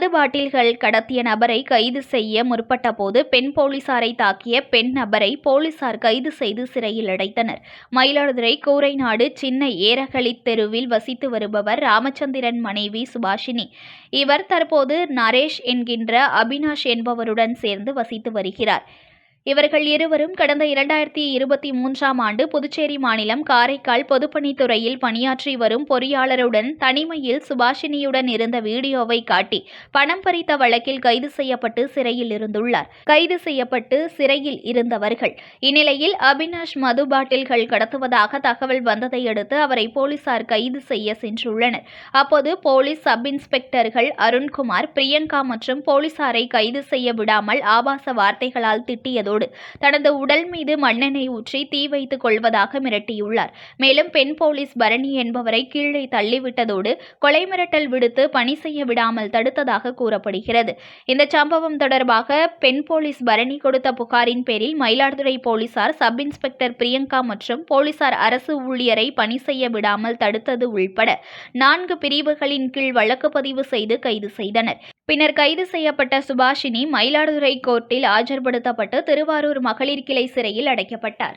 மது பாட்டில்கள் கடத்திய நபரை கைது செய்ய முற்பட்ட போது பெண் போலீசாரை தாக்கிய பெண் நபரை போலீசார் கைது செய்து சிறையில் அடைத்தனர். மயிலாடுதுறை கூரைநாடு சின்ன ஏரகழி தெருவில் வசித்து வருபவர் ராமச்சந்திரன் மனைவி சுபாஷினி. இவர் தற்போது நரேஷ் என்கின்ற அபினாஷ் என்பவருடன் சேர்ந்து வசித்து வருகிறார். இவர்கள் இருவரும் கடந்த 2023ஆம் ஆண்டு புதுச்சேரி மாநிலம் காரைக்கால் பொதுப்பணித்துறையில் பணியாற்றி வரும் பொறியாளருடன் தனிமையில் சுபாஷினியுடன் இருந்த வீடியோவை காட்டி பணம் பறித்த வழக்கில் கைது செய்யப்பட்டு சிறையில் இருந்துள்ளார். கைது செய்யப்பட்டு சிறையில் இருந்தவர்கள். இந்நிலையில் அபினாஷ் மது பாட்டில்கள் கடத்துவதாக தகவல் வந்ததை அடுத்து அவரை போலீசார் கைது செய்ய சென்றுள்ளனர். அப்போது போலீஸ் சப் இன்ஸ்பெக்டர்கள் அருண்குமார், பிரியங்கா மற்றும் போலீசாரை கைது செய்ய விடாமல் ஆபாச வார்த்தைகளால் திட்டியது தனது உடல் மீது மண்ணெண்ணெய் ஊற்றி தீ வைத்துக் கொள்வதாக மிரட்டியுள்ளார். மேலும் பெண் போலீஸ் பரணி என்பவரை கீழே தள்ளிவிட்டதோடு கொலை மிரட்டல் விடுத்து பணி செய்ய விடாமல் தடுத்ததாக கூறப்படுகிறது. இந்த சம்பவம் தொடர்பாக பெண் போலீஸ் பரணி கொடுத்த புகாரின் பேரில் மயிலாடுதுறை போலீசார் சப் இன்ஸ்பெக்டர் பிரியங்கா மற்றும் போலீசார் அரசு ஊழியரை பணி செய்ய விடாமல் தடுத்தது உள்பட 4 பிரிவுகளின் கீழ் வழக்கு பதிவு செய்து கைது செய்தனர். பின்னர் கைது செய்யப்பட்ட சுபாஷினி மயிலாடுதுறை கோர்ட்டில் ஆஜர்படுத்தப்பட்டு திருவாரூர் மகளிர் கிளை சிறையில் அடைக்கப்பட்டார்.